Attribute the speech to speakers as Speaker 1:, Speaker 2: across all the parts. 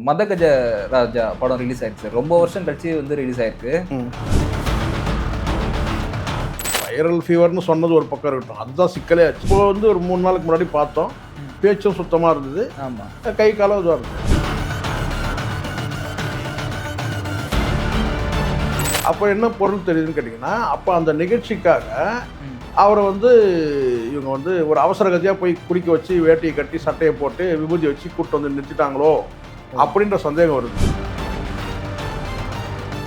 Speaker 1: மதகஜ ராஜா படம் ரிலீஸ் ஆயிருக்கு சார். ரொம்ப வருஷம் கழிச்சு வந்து ரிலீஸ் ஆயிருக்கு.
Speaker 2: வைரல் ஃபீவர்னு சொன்னது ஒரு பக்கம் இருக்கட்டும், அதுதான் சிக்கலே ஆச்சு. இப்போ வந்து ஒரு 3 நாளுக்கு முன்னாடி பார்த்தோம், பேச்சும் சுத்தமாக இருந்தது.
Speaker 1: ஆமாம்,
Speaker 2: கை காலம் இதுவாக இருந்தது. அப்போ என்ன பொருள் தெரியுதுன்னு கேட்டிங்கன்னா, அப்போ அந்த நிகழ்ச்சிக்காக அவரை வந்து இவங்க வந்து ஒரு அவசர கதியாக போய் குடிக்க வச்சு வேட்டியை கட்டி சட்டையை போட்டு விபூதி வச்சு கூப்பிட்டு வந்து நிறுத்திட்டாங்களோ அப்படின்ற சந்தேகம் வருது.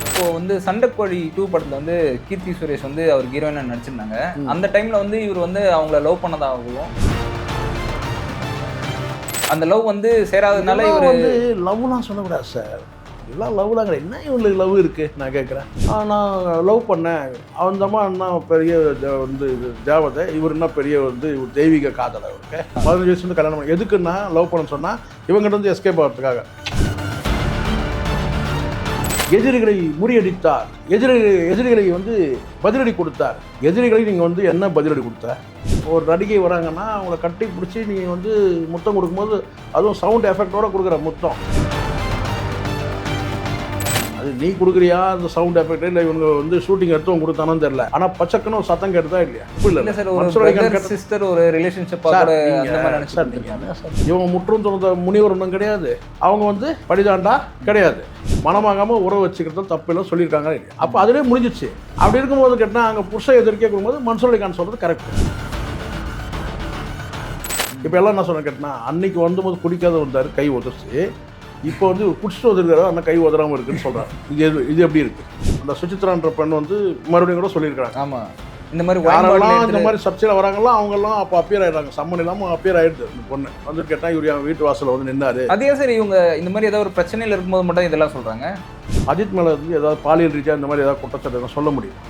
Speaker 1: இப்போ வந்து சண்டைக்கோழி 2 படத்தில் வந்து கீர்த்தி சுரேஷ் வந்து அவர் ஹீரோயினா நடிச்சிருந்தாங்க. அந்த டைமில் வந்து இவர் வந்து அவங்கள லவ் பண்ணதாகவும், அந்த லவ் வந்து சேராததுனால இவர்
Speaker 2: வந்து லவ்லாம் சொல்லக்கூடாது சார். எல்லாம் லவ்லாம் கிடையாது. என்ன இவங்களுக்கு லவ் இருக்குது நான் கேட்குறேன். நான் லவ் பண்ணேன், அவன்தம்மா என்ன பெரிய வந்து தேவதை, இவர் என்ன பெரிய வந்து இவர் தெய்வீக காதலை. அவருக்கு 15 வயசு வந்து கல்யாணம் பண்ண எதுக்குன்னா லவ் பண்ண சொன்னால் இவங்கிட்ட வந்து எஸ்கேப் ஆகிறதுக்காக. எதிரிகளை முறியடித்தார், எதிரிகளை வந்து பதிலடி கொடுத்தார். எதிரிகளை நீங்கள் வந்து என்ன பதிலடி கொடுத்தார்? ஒரு நடிகை வராங்கன்னா அவங்கள கட்டி பிடிச்சி நீங்கள் வந்து முத்தம் கொடுக்கும்போது அதுவும் சவுண்ட் எஃபெக்டோடு கொடுக்குற முத்தம், அது நீ கொடுக்குறியா அந்த சவுண்ட் எஃபெக்ட்? இல்லை இவங்க வந்து ஷூட்டிங் எடுத்தவங்க கொடுத்தானு தெரியல. ஆனால் பச்சக்குன்னு ஒரு சத்தம் கேட்டுதான் இல்லையா?
Speaker 1: இல்லை சார், ஒரு சிஸ்டர் ஒரு ரிலேஷன்ஷிப்பாக
Speaker 2: இவங்க முற்றும் துறந்த முனிவர் ஒன்றும் கிடையாது, அவங்க வந்து படிதாண்டா கிடையாது, மனமாகாமல் உறவு வச்சுக்கிறது தப்பில்லை சொல்லியிருக்காங்க இல்லையா? அப்போ அதிலே முடிஞ்சிச்சு. அப்படி இருக்கும்போது கேட்டால் அங்கே புருஷ எதிர்க்கே கொடுக்கும்போது மன்சூர் அலிகான் சொல்கிறது கரெக்ட். இப்போ எல்லாம் என்ன சொன்ன கேட்டால், அன்னைக்கு வந்தபோது குடிக்காத வந்தார், கை உதர்ச்சி. இப்போ வந்து குடிச்சிட்டு வந்துருக்காரு, ஆனால் கை உதறாமல் இருக்குன்னு சொல்கிறாங்க. இது எப்படி இருக்குது? அந்த சுசித்ரான்ற பெண் வந்து மறுபடியும் கூட சொல்லியிருக்காங்க.
Speaker 1: ஆமாம், இந்த மாதிரி
Speaker 2: யாரெல்லாம் இந்த மாதிரி சர்ச்சையில் வராங்களோ அவங்கெல்லாம் அப்போ அப்பியர் ஆகிடுறாங்க. சம்மன் இல்லாமல் அப்பியர் ஆகிடுது. இந்த பொண்ணு வந்து கேட்டால் இவர் என் வீட்டு வாசலில் வந்து நின்னாரு.
Speaker 1: அதே சார் இவங்க இந்த மாதிரி ஏதாவது ஒரு பிரச்சனையில் இருக்கும்போது மட்டும் இதெல்லாம் சொல்கிறாங்க.
Speaker 2: அஜித் மேலே வந்து ஏதாவது பாலியல் ரீதியாக இந்த மாதிரி ஏதாவது குற்றச்சாட்டு சொல்ல முடியும்?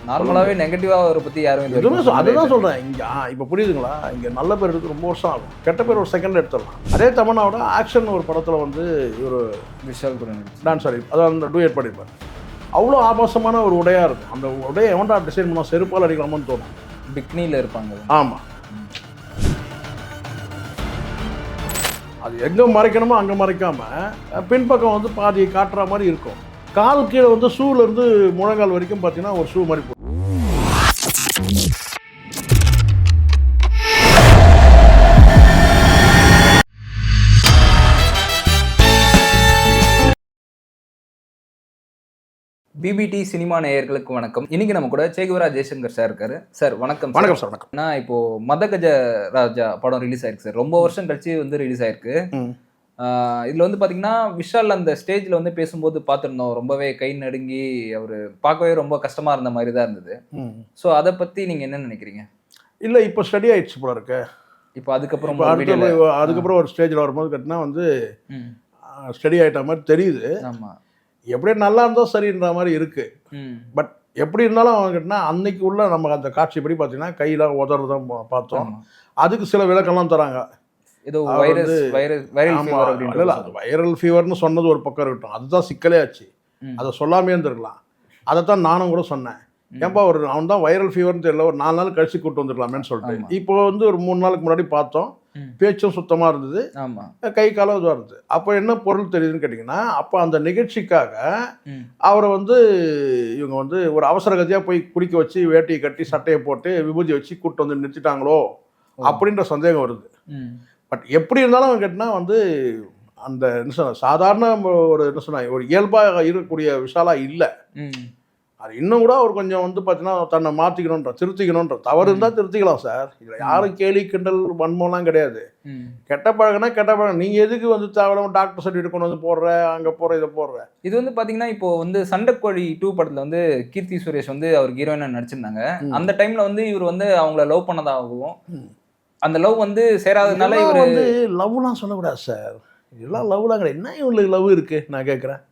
Speaker 1: நார்மலாகவே நெகட்டிவாக அவரை பற்றி யாரும்
Speaker 2: எதுவுமே அதுதான் சொல்கிறேன். இங்கே இப்போ புரியுதுங்களா? இங்கே நல்ல பேர் எடுத்து ரொம்ப வருஷம் ஆகும், கெட்ட பேர் ஒரு செகண்ட் எடுத்துடலாம். அதே தமன்னாவோட ஆக்ஷன் ஒரு படத்தில் வந்து இவர்
Speaker 1: விஷால் கூட
Speaker 2: டான்ஸ் ஆடி அதான் அந்த டூயட் பண்ணியிருப்பார். அவ்வளோ ஆபாசமான ஒரு உடையாக இருக்கும். அந்த உடையை எவன்டா டிசைன் பண்ணால் செருப்பால் அடிக்கலாமான்னு தோணும்.
Speaker 1: பிக்னியில் இருப்பாங்க.
Speaker 2: ஆமாம், அது எங்கே மறைக்கணுமோ அங்கே மறைக்காமல் பின்பக்கம் வந்து பாதியை காட்டுற மாதிரி இருக்கும். கால் கீழே வந்து ஷூலேருந்து முழங்கால் வரைக்கும் பார்த்தீங்கன்னா ஒரு ஷூ மாதிரி போகும்.
Speaker 1: பிபிடி சினிமா நேயர்களுக்கு வணக்கம். இன்னைக்கு நம்ம கூட சேகுவரா ஜெய்சங்கர் சார் இருக்காரு. சார் வணக்கம்.
Speaker 2: வணக்கம் சார். வணக்கம்.
Speaker 1: நான் இப்போ மதகஜ ராஜா படம் ரிலீஸ் ஆயிருக்கு சார். ரொம்ப வருஷம் கழிச்சு வந்து ரிலீஸ் ஆயிருக்கு. இதில் வந்து பார்த்தீங்கன்னா விஷால் அந்த ஸ்டேஜில் வந்து பேசும்போது பார்த்துருந்தோம், ரொம்பவே கை நடுங்கி அவர் பார்க்கவே ரொம்ப கஷ்டமாக இருந்த மாதிரி தான் இருந்தது. ஸோ அதை பற்றி நீங்கள் என்ன நினைக்கிறீங்க?
Speaker 2: இல்லை இப்போ ஸ்டடி ஆயிடுச்சு போல இருக்கு.
Speaker 1: இப்போ அதுக்கப்புறம்
Speaker 2: ஒரு ஸ்டேஜில் வரும்போது கட்டினா வந்து ஸ்டடி ஆகிட்ட மாதிரி தெரியுது.
Speaker 1: ஆமாம்,
Speaker 2: எப்படியே நல்லா இருந்தால் சரின்ற மாதிரி இருக்கு. பட் எப்படி இருந்தாலும் அவங்க கிட்டனா அன்னைக்கு உள்ள நம்ம அந்த காட்சிப்படி பார்த்தீங்கன்னா கையில் உதறதான் பார்த்தோம். அதுக்கு சில விளக்கம்லாம் தராங்க.
Speaker 1: ஏதோ
Speaker 2: வைரல் ஃபீவர்னு சொன்னது ஒரு பக்கம் இருக்கட்டும், அதுதான் சிக்கலே ஆச்சு. அதை சொல்லாமே இருந்திருக்கலாம். அதைத்தான் நானும் கூட சொன்னேன். ஏன்பா அவன் தான் வைரல் ஃபீவர்னு தெரியல, ஒரு 4 நாள் கழிச்சு கூப்பிட்டு வந்துருக்கலாமேன்னு சொல்லிட்டு. இப்போ வந்து ஒரு 3 நாளுக்கு முன்னாடி பார்த்தோம், பேச்சும் சுத்தமாக இருந்தது, கை காலம் இதுவாக இருந்தது. அப்போ என்ன பொருள் தெரியுதுன்னு கேட்டிங்கன்னா, அப்போ அந்த நிகழ்ச்சிக்காக அவரை வந்து இவங்க வந்து ஒரு அவசர கதியாக போய் குடிக்க வச்சு வேட்டியை கட்டி சட்டையை போட்டு விபூதி வச்சு கூப்பிட்டு வந்து நிறுத்திட்டாங்களோ அப்படின்ற சந்தேகம் வருது. பட் எப்படி இருந்தாலும் அவங்க கேட்டினா வந்து அந்த என்ன சொன்ன சாதாரண ஒரு என்ன சொன்ன ஒரு இயல்பாக இருக்கக்கூடிய விஷாலாக இல்லை. அது இன்னும் கூட அவர் கொஞ்சம் வந்து பார்த்தீங்கன்னா தன்னை மாற்றிக்கணுன்ற திருத்திக்கணுன்ற தவறு இருந்தால் திருத்திக்கலாம் சார். இதில் யாரும் கேலி கிண்டல் வன்மம்லாம் கிடையாது. கெட்ட பழகனா கெட்ட பழகம். நீங்கள் எதுக்கு வந்து தேவையில்லாம டாக்டர் சர்டிஃபிகேட் கொண்டு வந்து போடுற, அங்கே போகிற, இதை போடுற?
Speaker 1: இது வந்து பார்த்தீங்கன்னா இப்போ வந்து சண்டைக்கோழி 2 படத்தில் வந்து கீர்த்தி சுரேஷ் வந்து அவர் ஹீரோயினா நடிச்சிருந்தாங்க. அந்த டைமில் வந்து இவர் வந்து அவங்கள லவ் பண்ணதாகவும், அந்த லவ் வந்து சேராததுனால இவர்
Speaker 2: வந்து லவ்லாம் சொல்லக்கூடாது சார். இதெல்லாம் லவ்லாம் கிடையாது. என்ன இவங்களுக்கு லவ் இருக்குது நான் கேட்குறேன்.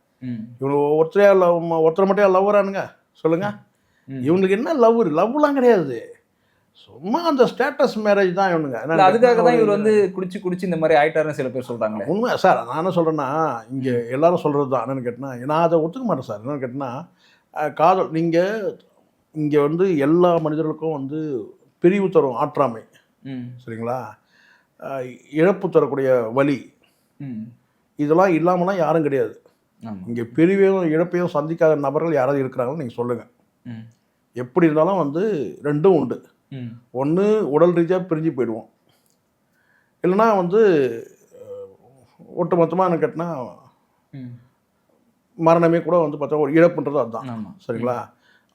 Speaker 2: இவங்க ஒருத்தரை மட்டும் லவ்வரானுங்க சொல்லுங்க. இவங்களுக்கு என்ன லவ்லாம் கிடையாது. சும்மா அந்த ஸ்டேட்டஸ் மேரேஜ் தான் இவனுங்க.
Speaker 1: அதுக்காக தான் இவர் வந்து குடிச்சு இந்த மாதிரி ஆயிட்டாருன்னு சில பேர் சொல்கிறாங்க.
Speaker 2: உண்மை சார். நான் என்ன சொல்கிறேன்னா, இங்கே எல்லாரும் சொல்கிறது தான். என்னென்னு கேட்டினா நான் அதை ஒத்துக்க மாட்டேன் சார். என்னென்னு கேட்டினா காதல் நீங்கள் இங்கே வந்து எல்லா மனிதர்களுக்கும் வந்து பிரிவு தரும் ஆற்றாமை, சரிங்களா, இழப்பு தரக்கூடிய வலி, இதெல்லாம் இல்லாமலாம் யாரும் கிடையாது.
Speaker 1: ஆமா.
Speaker 2: இங்கே பிரிவையும் இழப்பையும் சந்திக்காத நபர்கள் யாராவது இருக்கிறாங்கன்னு நீங்கள் சொல்லுங்கள்.
Speaker 1: ம்.
Speaker 2: எப்படி இருந்தாலும் வந்து ரெண்டும் உண்டு.
Speaker 1: ம்.
Speaker 2: ஒன்று உடல் ரீதியாக பிரிஞ்சு போயிடுவோம், இல்லைன்னா வந்து ஒட்டு மொத்தமாக என்ன கேட்டினா
Speaker 1: ம்.
Speaker 2: மரணமே கூட வந்து பார்த்தா ஒரு இழப்புன்றது அதுதான்.
Speaker 1: ஆமா.
Speaker 2: சரிங்களா?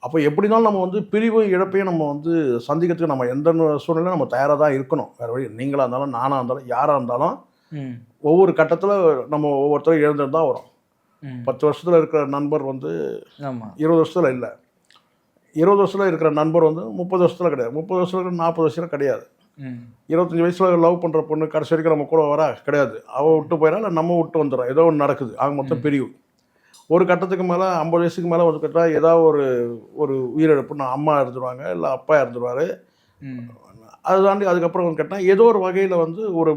Speaker 2: அப்போ எப்படி இருந்தாலும் நம்ம வந்து பிரிவும் இழப்பையும் நம்ம வந்து சந்திக்கிறதுக்கு நம்ம எந்த சூழ்நிலையும் நம்ம தயாராக தான் இருக்கணும். வேறு வழி. நீங்களாக இருந்தாலும் நானாக இருந்தாலும் யாராக இருந்தாலும்
Speaker 1: ம்.
Speaker 2: ஒவ்வொரு கட்டத்தில் நம்ம ஒவ்வொருத்தரும் இழந்துட்டு தான் வரும்.
Speaker 1: ம்.
Speaker 2: 10 வருஷத்தில் இருக்கிற நண்பர் வந்து
Speaker 1: ஆமா.
Speaker 2: 20 வருஷத்தில் இல்லை, 20 வருஷத்தில் இருக்கிற நண்பர் வந்து 30 வருஷத்தில் கிடையாது, 30 வருஷத்தில் இருக்கிற 40 வருஷத்தில் கிடையாது,
Speaker 1: ம்.
Speaker 2: 25 வயசில் லவ் பண்ணுற பொண்ணு கடைசி வரைக்கும் நம்ம கூட வரா கிடையாது. அவள் விட்டு போயிடா, இல்லை நம்ம விட்டு வந்துடும், ஏதோ ஒன்று நடக்குது. ஆக மொத்தம் பிரிவு. ஒரு கட்டத்துக்கு மேலே 50 வயசுக்கு மேலே வந்து கேட்டால் ஏதாவது ஒரு உயிரிழப்பு, நான் அம்மா இறந்துருவாங்க, இல்லை அப்பா இறந்துருவார்.
Speaker 1: ம்.
Speaker 2: அது தாண்டி அதுக்கப்புறம் வந்து கேட்டால் ஏதோ ஒரு வகையில் வந்து ஒரு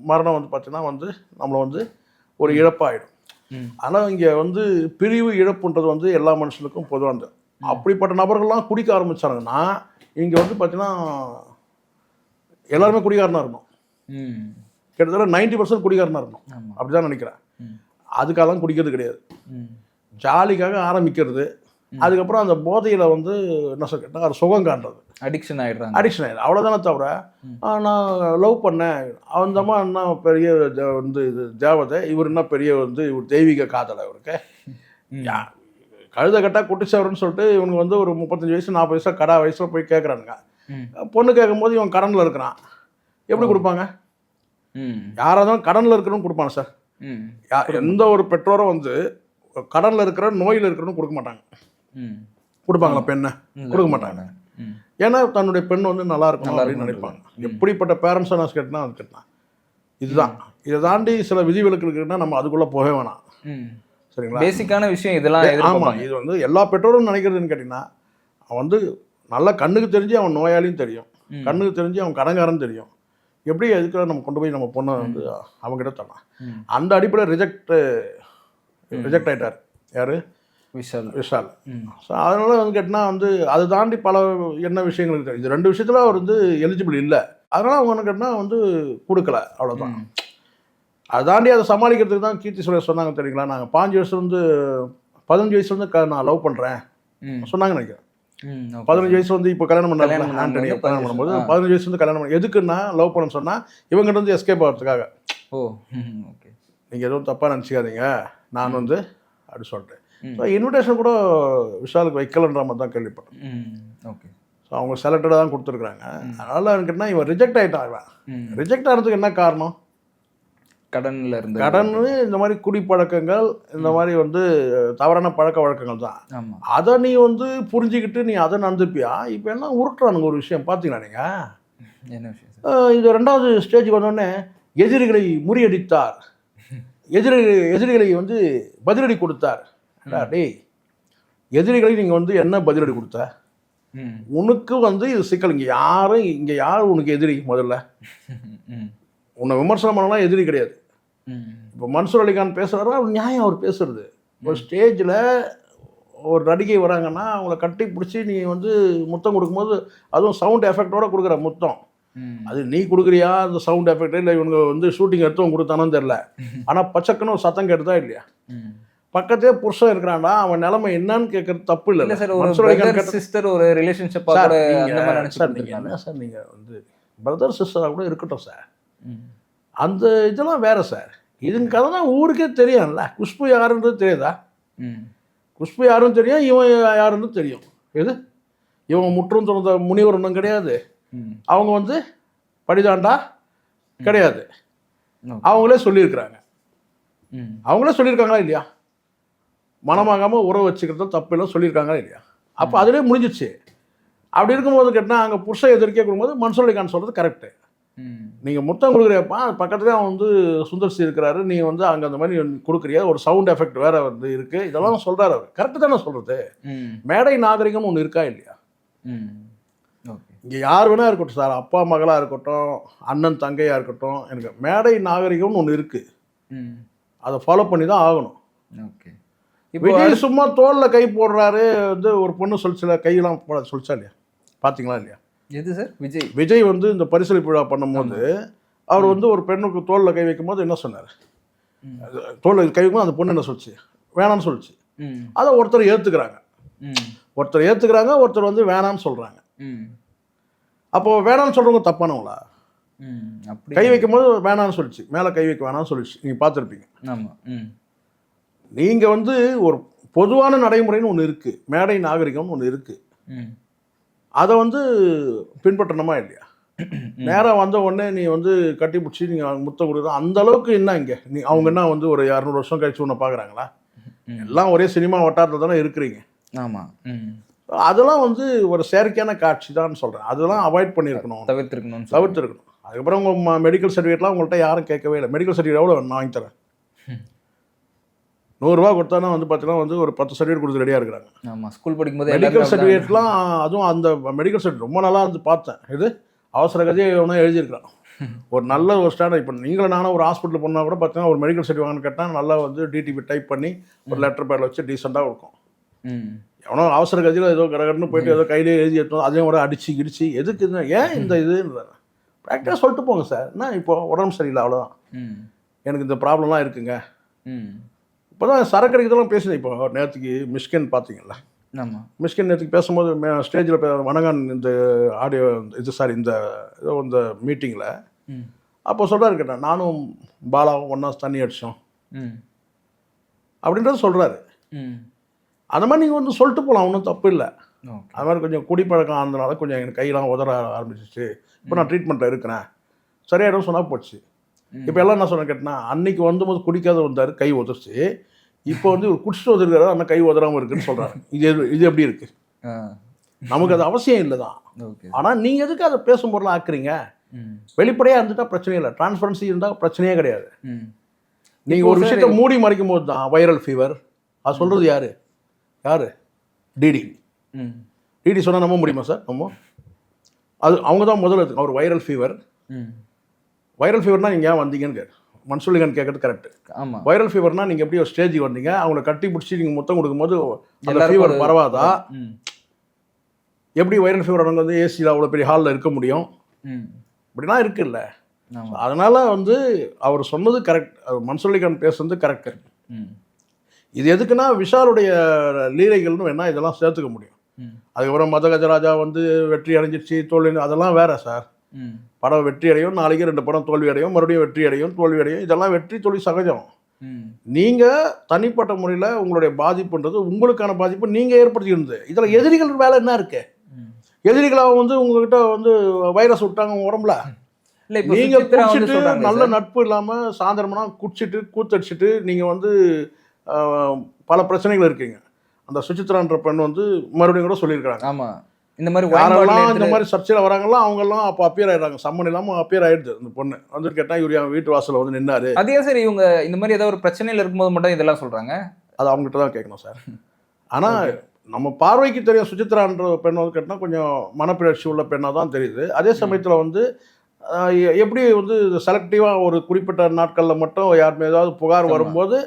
Speaker 2: மரணம் வந்து பார்த்தீங்கன்னா வந்து நம்மளை வந்து ஒரு இழப்பாகிடும்.
Speaker 1: ம்.
Speaker 2: ஆனால் இங்கே வந்து பிரிவு இழப்புன்றது வந்து எல்லா மனுஷனுக்கும் பொதுவானது. அப்படிப்பட்ட நபர்கள்லாம் குடிக்க ஆரம்பித்தாங்கன்னா இங்கே வந்து பார்த்தீங்கன்னா எல்லாருமே குடிகாரனாக இருக்கணும்.
Speaker 1: ம்.
Speaker 2: கிட்டத்தட்ட 90% குடிகாரனாக இருக்கணும்.
Speaker 1: ஆமா.
Speaker 2: அப்படி தான் நினைக்கிறேன்.
Speaker 1: ம்.
Speaker 2: அதுக்காகலாம் குடிக்கிறது கிடையாது.
Speaker 1: ம்.
Speaker 2: ஜாலிக்காக ஆரம்பிக்கிறது, அதுக்கப்புறம் அந்த போதையில் வந்து என்ன சொல்ல கேட்டால் அது சுகம் காண்றது,
Speaker 1: அடிக்ஷன் ஆயிடுறாங்க.
Speaker 2: அடிக்ஷன் ஆயிடும். அவ்வளோதானே தவிர நான் லவ் பண்ணேன், அவன்தம்மா என்ன பெரிய வந்து இது தேவதை, இவர் என்ன பெரிய வந்து இவர் தெய்வீக காதலை இவருக்கு, கழுத கட்டா குட்டிச்சவர்னு சொல்லிட்டு இவங்க வந்து ஒரு 35 வயசு 40 வயசு கடா வயசில் போய் கேட்குறானுங்க. பொண்ணு கேட்கும்போது இவன் கடனில் இருக்கிறான், எப்படி கொடுப்பாங்க? யாராக இருந்தாலும் கடனில் இருக்கிறவங்க கொடுப்பாங்க சார். எந்த ஒரு பெற்றோரும் வந்து கடனில் இருக்கிற நோயில் இருக்கிறன்னு கொடுக்க மாட்டாங்க. கொடுப்பாங்களா பெண்ணை? கொடுக்க மாட்டாங்க. ஏன்னா தன்னுடைய பெண் வந்து நல்லா இருக்கணும் அப்படின்னு நினைப்பாங்க. எப்படிப்பட்ட பேரண்ட்ஸை நான் கேட்டேன்னா அது கேட்டேன். இதுதான். இதை தாண்டி சில விதிவிலக்கு இருக்குன்னா நம்ம அதுக்குள்ளே போகவே வேணாம். சரிங்களா?
Speaker 1: பேசிக்கான விஷயம் இதெல்லாம்.
Speaker 2: ஆமாம், இது வந்து எல்லா பெற்றோரும் நினைக்கிறதுன்னு கேட்டிங்கன்னா, அவன் வந்து நல்லா கண்ணுக்கு தெரிஞ்சு அவன் நோயாளியும் தெரியும், கண்ணுக்கு தெரிஞ்சு அவன் கடன்காரன் தெரியும். எப்படி எதுக்காக நம்ம கொண்டு போய் நம்ம பொண்ணை வந்து அவங்ககிட்ட தரலாம்? அந்த அடிப்படையில் ரிஜெக்ட் ஆகிட்டார். யார்? விஷால். ஸோ அதனால் வந்து கேட்டினா வந்து அதை தாண்டி பல என்ன விஷயங்களுக்கு தெரியும். இது 2 விஷயத்தில் அவர் வந்து எலிஜிபிள் இல்லை. அதனால் அவங்க என்ன கேட்டினா வந்து கொடுக்கல, அவ்வளோதான். அதை தாண்டி அதை சமாளிக்கிறதுக்கு தான் கீர்த்தி சுரேஷ் சொன்னாங்க தெரியுங்களா, நாங்கள் 15 வயசுலேருந்து நான் லவ் பண்ணுறேன் சொன்னாங்க நினைக்கிறேன். 15 வயசு வந்து இப்போ கல்யாணம் பண்ணாங்க, ஆண்டனி கல்யாணம் பண்ணும்போது 15 வயசு வந்து கல்யாணம் பண்ண எதுக்குன்னா லவ் பண்ண சொன்னால் இவங்ககிட்ட வந்து எஸ்கேப் ஆகிறதுக்காக.
Speaker 1: ஓகே,
Speaker 2: நீங்கள் எதுவும் தப்பாக நினச்சிக்காதீங்க நான் வந்து அப்படி சொல்லிட்டேன். ஸோ இன்விடேஷன் கூட விஷாலுக்கு வைக்கலன்ற மாதிரி தான் கேள்விப்பட்டேன்.
Speaker 1: ஓகே.
Speaker 2: ஸோ அவங்க செலக்டடாக தான் கொடுத்துருக்குறாங்க. அதனால் எனக்குன்னா இவன் ரிஜெக்ட் ஆகிட்டான். இவன் ரிஜெக்ட் ஆகிறதுக்கு என்ன காரணம்? கடன், இந்த மாதிரி குடிப்பழக்கங்கள், இந்த மாதிரி வந்து தவறான பழக்க வழக்கங்கள் தான். அதை நீ வந்து புரிஞ்சுக்கிட்டு நீ அதை நடந்துப்பியா? இப்போ எல்லாம் உருட்டுறானுங்க ஒரு விஷயம் பார்த்தீங்களா நீங்கள்?
Speaker 1: என்ன விஷயம்?
Speaker 2: இது 2வது ஸ்டேஜுக்கு வந்தோடனே எதிரிகளை முறியடித்தார், எதிரிகளை வந்து பதிலடி கொடுத்தார். டேய், எதிரிகளை நீங்கள் வந்து என்ன பதிலடி கொடுத்த? உனக்கு வந்து இது சிக்கல். இங்கே யார் உனக்கு எதிரி? முதல்ல உன்னை விமர்சனம் பண்ணலாம் எதிரி கிடையாது. இப்போ மன்சூர் அலிகான் பேசுகிறாரு, அவர் நியாயம் அவர் பேசுறது. ஒரு ஸ்டேஜில் ஒரு நடிகை வராங்கன்னா அவங்கள கட்டி பிடிச்சி நீ வந்து முத்தம் கொடுக்கும்போது, அதுவும் சவுண்ட் எஃபெக்டோட கொடுக்குற முத்தம், அது நீ கொடுக்குறியா அந்த சவுண்ட் எஃபெக்ட், இல்லை இவங்க வந்து ஷூட்டிங் எடுத்தவங்க கொடுத்தானு தெரில, ஆனால் பச்சக்குன்னு ஒரு சத்தம் கேட்டுதா இல்லையா? பக்கத்தே புருஷன் இருக்கிறான்டா, அவன் நிலைமை என்னன்னு கேட்கறது தப்பு இல்லை சார்.
Speaker 1: ஒரு ரிலேஷன்ஷிப்
Speaker 2: சார் நீங்கள் வந்து பிரதர் சிஸ்டராக கூட இருக்கட்டும் சார், அந்த இதெல்லாம் வேற சார். இதுங்க கதை தான் ஊருக்கே தெரியும்ல. குஷ்பு யாருன்றது தெரியுதா? குஷ்பு யாருன்னு தெரியும், இவன் யாருன்னு தெரியும். எது இவங்க முற்றும் துறந்த முனிவர் ஒன்றும் கிடையாது, அவங்க வந்து படிதாண்டா கிடையாது. அவங்களே சொல்லியிருக்கிறாங்க. அவங்களே சொல்லியிருக்காங்களா இல்லையா? மனமாகாமல் உறவு வச்சுக்கிறது தப்பு இல்லை சொல்லியிருக்காங்களா இல்லையா? அப்போ அதிலே முடிஞ்சிச்சு. அப்படி இருக்கும்போது கேட்டால் அங்கே புருஷன் எதிர்க்கே கொடுக்கும்போது மன்சூர் அலிகான் சொல்கிறது கரெக்டு. நீங்கள் முத்தம் கொடுக்குறியப்பா, பக்கத்துலேயே அவன் வந்து சுந்தர்சி இருக்கிறாரு, நீ வந்து அங்கே அந்த மாதிரி கொடுக்குறியா, ஒரு சவுண்ட் எஃபெக்ட் வேறு வந்து இருக்குது, இதெல்லாம் சொல்கிறாரு அவர். கரெக்டு தானே சொல்கிறது? மேடை நாகரிகம்னு ஒன்று இருக்கா இல்லையா? இங்கே யார் வேணா இருக்கட்டும் சார், அப்பா மகளாக இருக்கட்டும், அண்ணன் தங்கையாக இருக்கட்டும், எனக்கு மேடை நாகரிகம்னு ஒன்று இருக்குது, அதை ஃபாலோ பண்ணி தான் ஆகணும்.
Speaker 1: ஓகே.
Speaker 2: விஜய் சும்மா தோளில் கை போடுறாரு வந்து ஒரு பொண்ணு சொல்லிச்சல, கையெல்லாம் போட சொல்லிச்சா இல்லையா? பார்த்தீங்களா இல்லையா?
Speaker 1: எது சார்?
Speaker 2: விஜய் வந்து இந்த பரிசளிப்பு விழா பண்ணும்போது அவர் வந்து ஒரு பெண்ணுக்கு தோளில் கை வைக்கும்போது என்ன சொன்னார்? தோல் கை வைக்கும்போது அந்த பொண்ணு என்ன சொல்லுச்சு, வேணான்னு சொல்லுச்சு.
Speaker 1: ம்.
Speaker 2: அதை ஒருத்தர் ஏற்றுக்கிறாங்க,
Speaker 1: ம்.
Speaker 2: ஒருத்தர் வந்து வேணான்னு சொல்கிறாங்க.
Speaker 1: ம்.
Speaker 2: அப்போது வேணான்னு சொல்கிறவங்க தப்பானவங்களா?
Speaker 1: ம். அப்படி
Speaker 2: கை வைக்கும்போது வேணான்னு சொல்லிச்சு, மேலே கை வைக்க வேணாம்னு சொல்லிச்சு, நீங்கள் பார்த்துருப்பீங்க.
Speaker 1: ஆமாம். ம்.
Speaker 2: நீங்கள் வந்து ஒரு பொதுவான நடைமுறைன்னு ஒன்று இருக்குது, மேடை நாகரிகம்னு ஒன்று இருக்குது.
Speaker 1: ம்.
Speaker 2: அதை வந்து பின்பற்றணுமா இல்லையா? நேராக வந்த உடனே நீ வந்து கட்டி பிடிச்சி நீங்கள் முத்த கொடுக்குறது அந்த அளவுக்கு என்ன இங்கே அவங்க என்ன வந்து ஒரு 200 வருஷம் கழிச்சு ஒன்று பார்க்குறாங்களா? எல்லாம் ஒரே சினிமா வட்டாரத்தில் தானே இருக்கிறீங்க.
Speaker 1: ஆமாம். ம்.
Speaker 2: அதெல்லாம் வந்து ஒரு செயற்கையான காட்சி தான் சொல்கிறேன். அதெல்லாம் அவாய்ட் பண்ணியிருக்கணும், தவிர்த்துருக்கணும். அதுக்கப்புறம் உங்கள் மெடிக்கல் சர்டிஃபிகேட்லாம் உங்கள்கிட்ட யாரும் கேட்கவே இல்லை. மெடிக்கல் சர்டிஃபிகேட் எவ்வளோ நான் வாங்கி தரேன், 100 ரூபா கொடுத்தானா வந்து பார்த்தீங்கன்னா வந்து ஒரு 10 சர்டிஃபிகேட் கொடுத்து ரெடியாக இருக்கிறாங்க.
Speaker 1: ஆமாம், ஸ்கூல் படிக்கும்போது
Speaker 2: மெடிக்கல் சர்டிஃபிகேட்லாம், அதுவும் அந்த மெடிக்கல் சர்டிஃபிகேட் ரொம்ப நல்லா வந்து பார்த்தேன். இது அவசர கதையை எவனோ எழுதியிருக்கான். ஒரு நல்ல ஒரு ஸ்டாண்டர்ட். இப்போ நீங்களும் நானும் ஒரு ஹாஸ்பிட்டல் போனால் கூட பார்த்தீங்கன்னா ஒரு மெடிக்கல் சர்டிஃபிகேட் வாங்கன்னு கேட்டால் நல்லா வந்து டிடிபி டைப் பண்ணி ஒரு லெட்டர் பேரில் வச்சு டீசெண்டாக இருக்கும். எவனோ அவசர கதையில் ஏதோ கடகடன்னு போயிட்டு ஏதோ கையிலே எழுதி எடுத்தோம், அதையும் கூட அடிச்சு கிடிச்சு எதுக்கு இது, ஏன் இந்த இதுன்ற ப்ராக்டிஸாக சொல்லிட்டு போங்க சார். என்ன இப்போ உடம்பு சரியில்லை அவ்வளோதான், எனக்கு இந்த ப்ராப்ளம்லாம் இருக்குங்க. இப்போ தான் சரக்கு இதெல்லாம் பேசுனேன். இப்போ நேற்றுக்கு மிஷ்கின் பார்த்தீங்களா?
Speaker 1: ஆமாம்,
Speaker 2: மிஷ்கின் நேற்றுக்கு பேசும்போது ஸ்டேஜில் வணங்கான் இந்த ஆடியோ இது சாரி இந்த ஏதோ இந்த மீட்டிங்கில் அப்போ சொல்கிறாரு, கேட்டேன் நானும் பாலாவும் ஒன்றா தண்ணி அடித்தோம் அப்படின்றது சொல்கிறாரு. அந்த மாதிரி நீங்கள் வந்து சொல்லிட்டு போகலாம், ஒன்றும் தப்பு இல்லை. அது மாதிரி கொஞ்சம் குடிப்பழக்கம் ஆனதுனால கொஞ்சம் எனக்கு கையெல்லாம் உதற ஆரம்பிச்சிச்சு, இப்போ நான் ட்ரீட்மெண்ட்டில் இருக்கிறேன், சரியாயிடும் சொன்னால் போச்சு. இப்போ எல்லாம் என்ன சொன்னேன் கேட்டேன்னா, அன்றைக்கி வந்தபோது குடிக்காத வந்தார், கை உதறிச்சு. இப்போ வந்து ஒரு குடிச்சிட்டு வந்துருக்காரு, ஆனால் கை உதறாமல் இருக்குன்னு சொல்கிறாங்க. இது எப்படி இருக்குது? நமக்கு அது அவசியம் இல்லை தான். ஆனால் நீங்கள் எதுக்கு அதை பேசும் பொருளாக ஆக்குறீங்க? வெளிப்படையாக இருந்துட்டால் பிரச்சனை இல்லை, டிரான்ஸ்பரன்சி இருந்தால் பிரச்சனையே கிடையாது. நீங்கள் ஒரு விஷயத்தை மூடி மறைக்கும் போது தான் வைரல் ஃபீவர் அது சொல்கிறது யார் டிடி சொன்னால் நம்ப முடியுமா சார்? நம்ம அது அவங்க தான் முதல்ல இருக்கு. அவர் வைரல் ஃபீவர்னால் நீங்கள் ஏன் வந்தீங்கன்னு கேட்டு மன்சூலிகன் கேட்கறது கரெக்டு.
Speaker 1: ஆமாம்,
Speaker 2: வைரல் ஃபீவர்னால் நீங்கள் எப்படி ஒரு ஸ்டேஜுக்கு வந்தீங்க, அவங்கள கட்டி பிடிச்சி நீங்கள் முத்தம் கொடுக்கும்போது அந்த ஃபீவர் பரவாதா? எப்படி வைரல் ஃபீவர் அவங்க வந்து ஏசியில் அவ்வளோ பெரிய ஹாலில் இருக்க முடியும்? இப்படிலாம் இருக்குல்ல. அதனால் வந்து அவர் சொன்னது கரெக்ட், மன்சூலிகன் பேசுனது கரெக்டு. இது எதுக்குன்னா விஷாலுடைய லீலைகள்னு வேணால் இதெல்லாம் சேர்த்துக்க முடியும். அதுக்கப்புறம் மதகஜராஜா வந்து வெற்றி அடைஞ்சிச்சு தோல்வி, அதெல்லாம் வேற சார். படம் வெற்றி அடையும், நாளைக்கு 2 படம் தோல்வி அடையும், மறுபடியும் வெற்றி அடையும், தோல்வி அடையும், இதெல்லாம் வெற்றி தோல்வி சகஜம். நீங்கள் தனிப்பட்ட முறையில் உங்களுடைய பாதிப்புன்றது உங்களுக்கான பாதிப்பு நீங்கள் ஏற்படுத்தியிருந்தது. இதில் எதிரிகள் வேலை என்ன இருக்கு? எதிரிகளாக வந்து உங்ககிட்ட வந்து வைரஸ் விட்டாங்க உங்க உடம்புல. நீங்கள் குடிச்சிட்டு நல்ல நட்பு இல்லாமல் சாயந்தரம்னா குடிச்சிட்டு கூத்தடிச்சிட்டு நீங்கள் வந்து பல பிரச்சனைகள் இருக்கீங்க. அந்த சுசித்ரான்ற பெண் வந்து மறுபடியும் கூட சொல்லியிருக்காங்க.
Speaker 1: ஆமாம், இந்த மாதிரி
Speaker 2: யாரெல்லாம் இந்த மாதிரி சர்ச்சையில் வராங்கலாம் அவங்கெல்லாம் அப்போ அப்பியர் ஆயிடுறாங்க, சம்மன் இல்லாமல் அப்பியர் ஆயிடுது. அந்த பொண்ணு வந்து கேட்டால் இவர் என் வீட்டு வாசலில் வந்து நின்னாரு.
Speaker 1: அதே சரி, இவங்க இந்த மாதிரி ஏதாவது ஒரு பிரச்சனையில் இருக்கும்போது மட்டும் இதெல்லாம் சொல்கிறாங்க, அது
Speaker 2: அவங்ககிட்ட தான் கேட்கணும் சார். ஆனால் நம்ம பார்வைக்கு தெரியும் சுசித்ரான்ற பெண் வந்து கேட்டால் கொஞ்சம் மனப்பிழற்சி உள்ள பெண்ணாக தான் தெரியுது. அதே சமயத்தில் வந்து எப்படி வந்து செலக்டிவாக ஒரு குறிப்பிட்ட நாட்களில் மட்டும் யார் ஏதாவது புகார் வரும்போது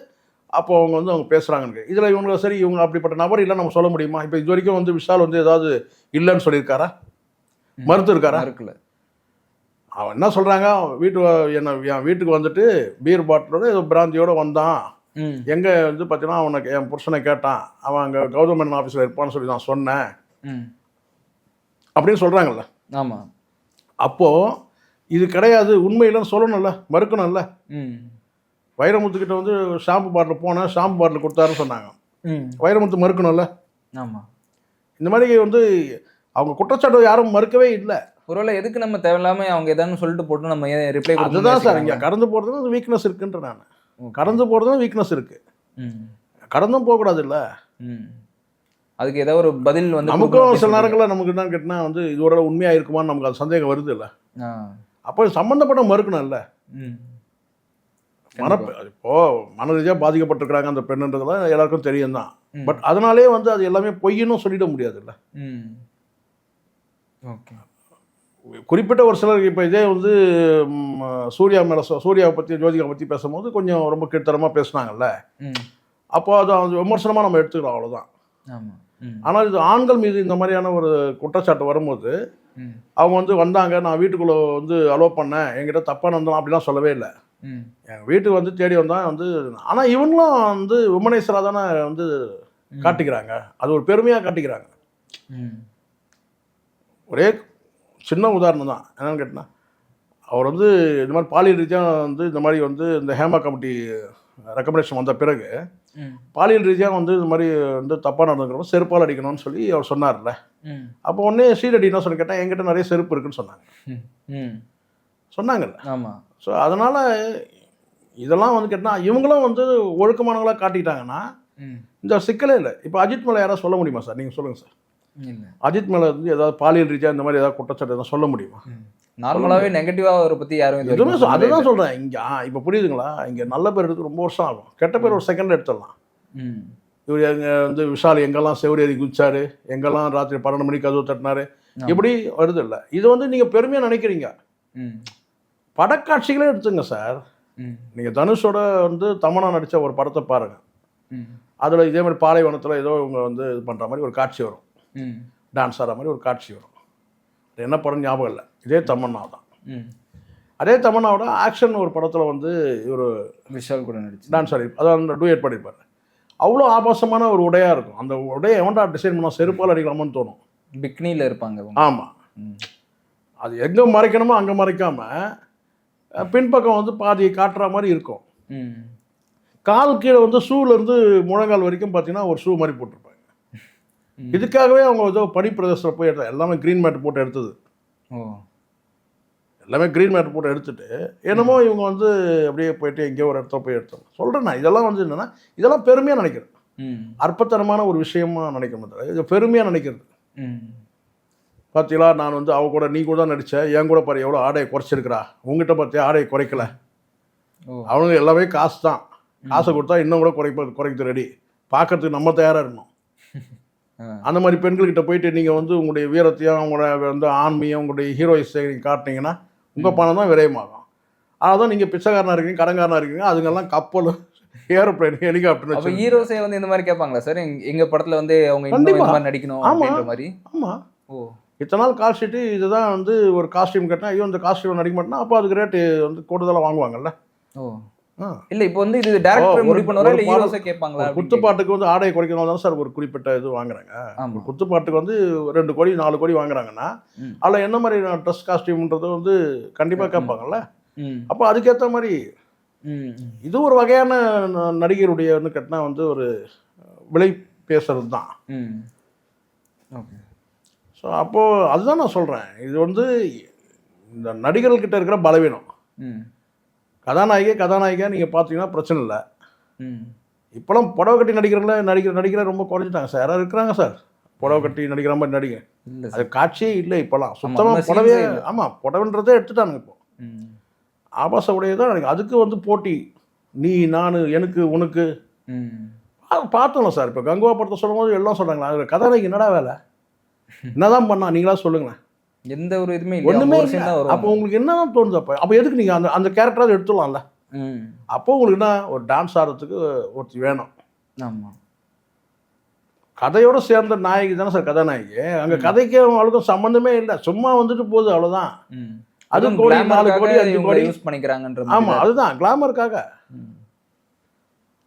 Speaker 2: அப்போ அவங்க வந்து அவங்க பேசுகிறாங்க. இதில் இவங்க சரி இவங்க அப்படிப்பட்ட நபர் இல்லை நம்ம சொல்ல முடியுமா? இப்போ இது வரைக்கும் வந்து விஷால் வந்து ஏதாவது இல்லைன்னு சொல்லியிருக்காரா, மறுத்து இருக்காரா?
Speaker 1: இருக்குல்ல.
Speaker 2: அவன் என்ன சொல்கிறாங்க, என் வீட்டுக்கு வந்துட்டு பீர் பாட்டிலோட ஏதோ பிராந்தியோடு வந்தான், எங்கே வந்து பார்த்தீங்கன்னா அவனுக்கு என் புருஷனை கேட்டான், அவன் அங்கே கவர்மெண்ட் ஆஃபீஸில் இருப்பான்னு சொல்லி நான் சொன்னேன் அப்படின்னு சொல்கிறாங்கல்ல.
Speaker 1: ஆமாம்,
Speaker 2: அப்போது இது கிடையாது உண்மையிலன்னு சொல்லணும்ல, மறுக்கணும்ல. வைரமுத்துக்கிட்ட வந்து ஷாம்பு பாட்டில் போனேன், ஷாம்பு பாட்டில் கொடுத்தாருன்னு சொன்னாங்க, வைரமுத்து மறுக்கணும்ல.
Speaker 1: ஆமாம்,
Speaker 2: இந்த மாதிரி வந்து அவங்க குற்றச்சாட்டு யாரும் மறுக்கவே இல்லை.
Speaker 1: ஒருவேளை எதுக்கு நம்ம தேவையில்லாமல் அவங்க எதான்னு சொல்லிட்டு போட்டு நம்ம ஏன் ரிப்ளை கொடுத்து?
Speaker 2: அதுதான் சார், இங்கே கடந்து போகிறதுக்கு வீக்னஸ் இருக்குன்ற நான் கடந்து போகிறதும் வீக்னஸ் இருக்குது, கடந்தும் போகக்கூடாது இல்லை.
Speaker 1: அதுக்கு ஏதாவது ஒரு பதில் வந்து
Speaker 2: நமக்கும் சில நேரங்களில் நமக்கு என்ன கேட்டால் வந்து இது ஒரு உண்மையாக இருக்குமான்னு நமக்கு அது சந்தேகம் வருது இல்லை. அப்போ சம்மந்தப்பட்ட மறுக்கணும் இல்லை. இப்போது மன ரீதியாக பாதிக்கப்பட்டிருக்கிறாங்க அந்த பெண்ணுன்றதுலாம் எல்லாருக்கும் தெரியும் தான். பட் அதனாலே வந்து அது எல்லாமே பொய்ன்னு சொல்லிட முடியாது இல்லை.
Speaker 1: ஓகே,
Speaker 2: குறிப்பிட்ட ஒரு சிலர் இப்போ இதே வந்து சூர்யாவை பற்றி ஜோதிகா பற்றி பேசும்போது கொஞ்சம் ரொம்ப கீழ்த்தரமாக பேசுனாங்கல்ல, அப்போ அது விமர்சனமாக நம்ம எடுத்துக்கிறோம், அவ்வளோதான். ஆனால் இது ஆண்கள் மீது இந்த மாதிரியான ஒரு குற்றச்சாட்டு வரும்போது அவங்க வந்து வந்தாங்க, நான் வீட்டுக்குள்ளே வந்து அலோவ் பண்ணேன், என்கிட்ட தப்பாக நடந்தோம் அப்படிலாம் சொல்லவே இல்லை. எங்கள் வீட்டுக்கு வந்து தேடி வந்தான் வந்து. ஆனால் இவங்களும் வந்து உமனேஸ்வராக தானே வந்து காட்டிக்கிறாங்க, அது ஒரு பெருமையாக காட்டிக்கிறாங்க. ஒரே சின்ன உதாரணம் தான். என்னென்னு கேட்டினா, அவர் வந்து இந்த மாதிரி பாலியல் ரீதியாக வந்து இந்த மாதிரி வந்து இந்த ஹேமா கமிட்டி ரெக்கமெண்டேஷன் வந்த பிறகு பாலியல் ரீதியாக வந்து இந்த மாதிரி வந்து தப்பாக நடந்துக்கிறோம், செருப்பால் அடிக்கணும்னு சொல்லி அவர் சொன்னார்ல. அப்போ உடனே ஸ்ரீரெட்டி என்ன சொல்லி கேட்டால், என்கிட்ட நிறைய செருப்பு இருக்குன்னு சொன்னாங்கல்ல.
Speaker 1: ஆமாம்.
Speaker 2: ஸோ அதனால் இதெல்லாம் வந்து கேட்டால் இவங்களும் வந்து ஒழுக்கமானவங்களாக காட்டிக்கிட்டாங்கன்னா இந்த சிக்கலே இல்லை. இப்போ அஜித் மேலே யாராவது சொல்ல முடியுமா சார்? நீங்கள் சொல்லுங்கள் சார். அஜித் மேலே வந்து ஏதாவது பாலியல் ரீதியாக இந்த மாதிரி ஏதாவது குற்றச்சாட்டு எதாவது சொல்ல முடியுமா?
Speaker 1: நார்மலாகவே நெகட்டிவாக அவரை பற்றி யாரும்
Speaker 2: எதுவுமே அதுதான் சொல்கிறேன். இங்கே இப்போ புரியுதுங்களா, இங்கே நல்ல பேர் எடுத்து ரொம்ப வருஷம் ஆகும், கெட்ட பேர் ஒரு செகண்ட் எடுத்துடலாம். இவர் எங்கே வந்து விஷால் எங்கெல்லாம் செவரேறி குதிச்சாரு, எங்கெல்லாம் ராத்திரி 12 மணிக்கு கதவு தட்டினாரு, இப்படி வருது இல்லை. இது வந்து நீங்கள் பெருமையாக நினைக்கிறீங்க. படக்காட்சிகளே எடுத்துங்க சார். நீங்கள் தனுஷோட வந்து தமன்னா நடித்த ஒரு படத்தை பாருங்கள். அதில் இதே மாதிரி பாலைவனத்தில் ஏதோ இவங்க வந்து இது பண்ணுற மாதிரி ஒரு காட்சி வரும், டான்ஸ் ஆடுற மாதிரி ஒரு காட்சி வரும். அது என்ன படம் ஞாபகம் இல்லை, இதே தமன்னா தான். அதே தமன்னாவோட ஆக்ஷன் ஒரு படத்தில் வந்து இவர்
Speaker 1: விஷால் கூட நடிச்சு
Speaker 2: டான்ஸ் ஆடி, அதான் டூயட் பண்ணியிருப்பார். அவ்வளோ ஆபாசமான ஒரு உடையாக இருக்கும். அந்த உடையை எவன்டா டிசைன் பண்ணால் செருப்பால் அடிக்கலாமான்னு தோணும்.
Speaker 1: பிக்னியில் இருப்பாங்க.
Speaker 2: ஆமாம், அது எங்கே மறைக்கணுமோ அங்கே மறைக்காமல் பின்பக்கம் வந்து பாதியை காட்டுற மாதிரி இருக்கும். கால் கீழே வந்து ஷூலேருந்து முழங்கால் வரைக்கும் பார்த்தீங்கன்னா ஒரு ஷூ மாதிரி போட்டிருப்பாங்க. இதுக்காகவே அவங்க ஏதோ பனி பிரதேசத்தில் போய் எடுத்தாங்க. எல்லாமே க்ரீன் மேட் போட்டு எடுத்தது. எல்லாமே க்ரீன் மேட் போட்டு எடுத்துட்டு என்னமோ இவங்க வந்து அப்படியே போயிட்டு எங்கேயோ ஒரு இடத்துல போய் எடுத்தாங்க. சொல்கிறேன் நான், இதெல்லாம் வந்து என்னென்னா இதெல்லாம் பெருமையாக நினைக்கிறது, அற்பத்தனமான ஒரு விஷயமா நினைக்க, இது பெருமையாக நினைக்கிறது. பார்த்தீங்களா, நான் வந்து அவ கூட நீ கூட தான் நடித்தேன், என் கூட பாரு எவ்வளோ ஆடையை குறைச்சிருக்கிறா, உங்ககிட்ட பார்த்தியா ஆடையை குறைக்கல. அவனுங்க எல்லாமே காசு தான், காசை கொடுத்தா இன்னும் கூட குறைக்கிறது ரெடி, பார்க்கறதுக்கு நம்ம தயாராக இருக்கணும். அந்த மாதிரி பெண்கள்கிட்ட போயிட்டு நீங்கள் வந்து உங்களுடைய வீரத்தையும் உங்களோட வந்து ஆண்மையும் உங்களுடைய ஹீரோயிஸை காட்டினீங்கன்னா உங்கள் பணம் தான் விரயமாகும். அதான் நீங்கள் பிச்சைக்காரனாக இருக்கீங்க, கடன்காரனாக இருக்கீங்க, அதுங்கெல்லாம் கப்பல், ஏரோப்ளைன், ஹெலிகாப்டர்.
Speaker 1: அப்போ ஹீரோஸே வந்து இந்த மாதிரி கேட்பாங்களா சார், எங்கள் படத்தில் வந்து அவங்க இந்த மாதிரி நடிக்கணும் அப்படின்ற மாதிரி?
Speaker 2: ஆமாம். ஓ, இத்தனை நாள் கால் ஷீட்டு இதுதான் வந்து ஒரு காஸ்டியூம் கட்டினா, ஐயோ இந்த காஸ்டியூம் நடிக்க மாட்டேன்னா அப்போ அதுக்கு ரேட்டு வந்து கூடுதலாக வாங்குவாங்கல்ல.
Speaker 1: ஓ இல்லை, இப்போ வந்து இது டைரக்டர் முடிவு பண்ணுவாரா இல்லை ஹீரோஸே கேட்பாங்களா?
Speaker 2: குத்துப்பாட்டுக்கு வந்து ஆடை குறைக்கணும் தான் சார் ஒரு குறிப்பிட்ட இது வாங்குறாங்க. குத்துப்பாட்டுக்கு வந்து 2 கோடி 4 கோடி வாங்குறாங்கன்னா அதில் என்ன மாதிரி ட்ரெஸ் காஸ்டியூம்ன்றது வந்து கண்டிப்பாக கேட்பாங்கல்ல. அப்போ அதுக்கேற்ற மாதிரி இது ஒரு வகையான நடிகருடைய வந்து கட்டினா வந்து ஒரு விலை பேசுறது தான். ஸோ அப்போது அதுதான் நான் சொல்கிறேன், இது வந்து இந்த நடிகர்கள்கிட்ட இருக்கிற பலவீனம். கதாநாயகா நீங்கள் பார்த்தீங்கன்னா பிரச்சனை இல்லை. இப்போலாம் புடவை கட்டி நடிக்கிற ரொம்ப குறைஞ்சிட்டாங்க சார். யாராவது இருக்கிறாங்க சார் புடவை கட்டி நடிக்கிற மாதிரி நடிகை? அது காட்சியே இல்லை இப்போலாம், சுத்தமாக புடவையே. ஆமாம், புடவைன்றதே எடுத்துட்டானுங்க இப்போ. ஆபாச உடையை தான் நடிக்கும். அதுக்கு வந்து போட்டி, நீ நான் எனக்கு உனக்கு பார்த்தோம்ல சார். இப்போ கங்குவா படத்தை சொல்லும் போது எல்லாம் சொல்கிறாங்களா, அதில் கதாநாயகி என்னடா வேலை, என்னதான் பண்ணா நீங்களா சொல்லுங்களேன்.
Speaker 1: எந்த ஒரு இதுவுமே
Speaker 2: ஒன்றுமே இல்லை. அப்போ உங்களுக்கு என்னதான் தோணுது? அப்போ எதுக்கு நீங்கள் அந்த கேரக்டராக எடுத்துடலாம்ல. அப்போ உங்களுக்கு என்ன, ஒரு டான்ஸ் ஆடுறதுக்கு ஒருத்தி வேணும். ஆமாம், கதையோடு சேர்ந்த நாயகி தானே சார் கதாநாயகி. அங்கே கதைக்கு அவங்களுக்கும் சம்மந்தமே இல்லை, சும்மா வந்துட்டு போகுது, அவ்வளோதான். அது கோடி 4 கோடி 5 கோடி யூஸ்
Speaker 1: பண்ணிக்கிறாங்கன்ற.
Speaker 2: ஆமாம், அதுதான் கிளாமருக்காக.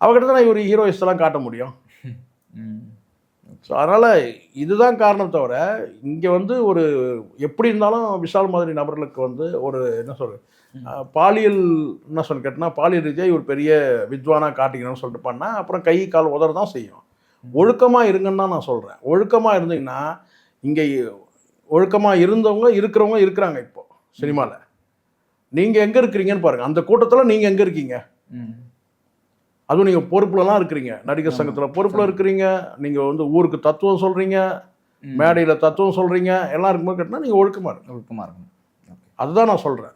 Speaker 2: அவகிட்ட தான் இவர் ஹீரோயிஸ் எல்லாம் காட்ட முடியும். ஸோ அதனால் இதுதான் காரணம் தவிர இங்கே வந்து ஒரு எப்படி இருந்தாலும் விஷால் மாதிரி நபர்களுக்கு வந்து ஒரு என்ன சொல்கிறது, பாலியல் என்ன சொல்ல கேட்டினா பாலியல் ரீதியாக ஒரு பெரிய வித்வானாக காட்டிக்கணும்னு சொல்லிட்டு பண்ணால் அப்புறம் கை கால் உதற தான் செய்யும். ஒழுக்கமாக இருங்கன்னு தான் நான் சொல்கிறேன். ஒழுக்கமாக இருந்தீங்கன்னா இங்கே ஒழுக்கமாக இருக்கிறவங்க இருக்கிறாங்க இப்போது சினிமாவில். நீங்கள் எங்கே இருக்கிறீங்கன்னு பாருங்கள், அந்த கூட்டத்தில் நீங்கள் எங்கே இருக்கீங்க? அதுவும் நீங்கள் பொறுப்புலலாம் இருக்கிறீங்க, நடிகர் சங்கத்தில் பொறுப்பில் இருக்கிறீங்க, நீங்கள் வந்து ஊருக்கு தத்துவம் சொல்கிறீங்க, மேடையில் தத்துவம் சொல்கிறீங்க, எல்லாம் இருக்கும்போது கேட்டால் நீங்கள் ஒழுக்கமாக இருக்கணும்.
Speaker 1: இருக்கணும்.
Speaker 2: அதுதான் நான் சொல்கிறேன்.